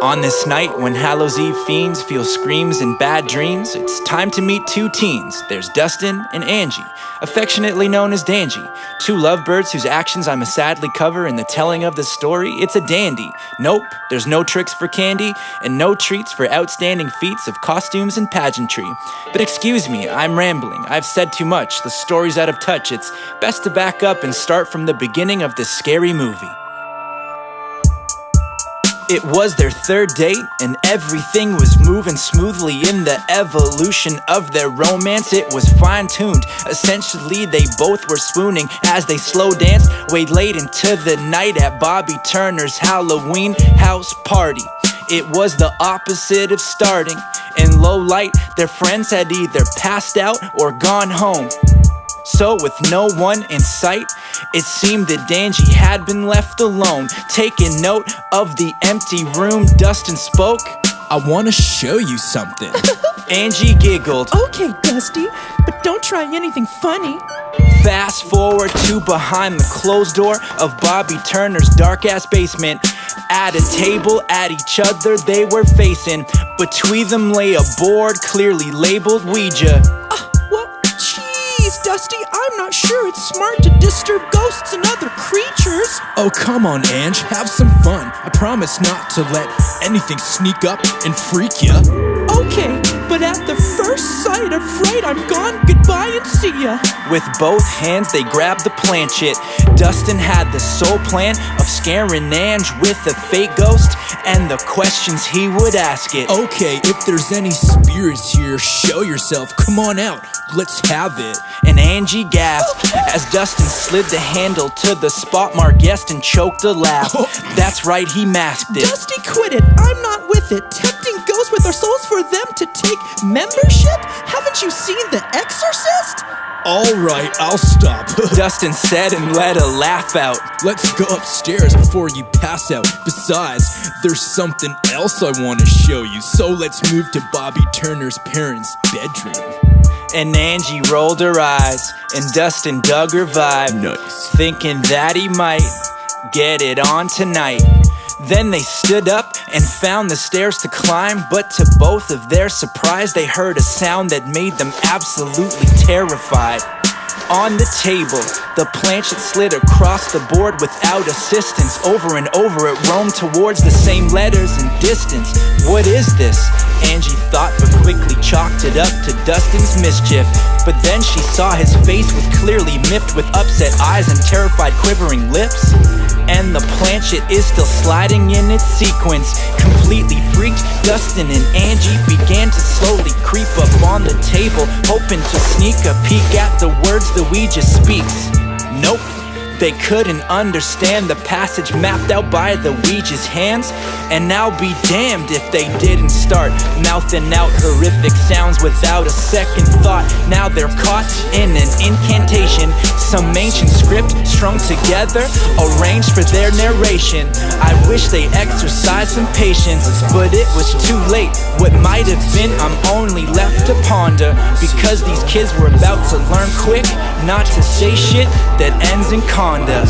On this night when Hallows Eve fiends feel screams and bad dreams, it's time to meet two teens. There's Dustin and Angie, affectionately known as Dangy. Two lovebirds whose actions I must sadly cover in the telling of this story. It's a dandy. Nope, there's no tricks for candy and no treats for outstanding feats of costumes and pageantry. But excuse me, I'm rambling. I've said too much. The story's out of touch. It's best to back up and start from the beginning of this scary movie. It was their third date, and everything was moving smoothly in the evolution of their romance. It was fine-tuned. Essentially, they both were swooning as they slow danced way late into the night at Bobby Turner's Halloween house party. It was the opposite of starting. In low light, their friends had either passed out or gone home. So with no one in sight, it seemed that Dangy had been left alone. Taking note of the empty room, Dustin spoke. I wanna show you something. Angie giggled. Okay, Dusty, but don't try anything funny. Fast forward to behind the closed door of Bobby Turner's dark-ass basement. At a table at each other they were facing. Between them lay a board clearly labeled Ouija. Dusty, I'm not sure it's smart to disturb ghosts and other creatures. Oh, come on, Ange, have some fun. I promise not to let anything sneak up and freak ya. Okay, but at the first sight of fright, I'm gone, goodbye and see ya. With both hands they grabbed the planchette. Dustin had the sole plan of scaring Ange with a fake ghost and the questions he would ask it. Okay, if there's any spirits here, show yourself, come on out, let's have it. And Angie gasped as Dustin slid the handle to the spot mark guest and choked a laugh. That's right, he masked it. Dusty, quit it, I'm not with it. Tempting ghosts with our souls for them to take membership? Haven't you seen The Exorcist? Alright, I'll stop. Dustin said and let a laugh out. Let's go upstairs before you pass out. Besides, there's something else I want to show you. So let's move to Bobby Turner's parents' bedroom. And Angie rolled her eyes, and Dustin dug her vibe. Nice. Thinking that he might get it on tonight. Then they stood up and found the stairs to climb, but to both of their surprise, they heard a sound that made them absolutely terrified. On the table, the planchette slid across the board without assistance. Over and over it roamed towards the same letters and distance. What is this? Angie thought, but quickly chalked it up to Dustin's mischief. But then she saw his face was clearly miffed with upset eyes and terrified quivering lips. And the planchette is still sliding in its sequence. Completely freaked, Dustin and Angie began to slowly creep up on the table, hoping to sneak a peek at the words the Ouija speaks. Nope, they couldn't understand the passage mapped out by the Ouija's hands. And now be damned if they didn't start mouthing out horrific sounds without a second thought. Now they're caught in an incantation, some ancient script strung together, arranged for their narration. I wish they exercised some patience, but it was too late. What might have been, I'm only left to ponder, because these kids were about to learn quick not to say shit that ends in conda.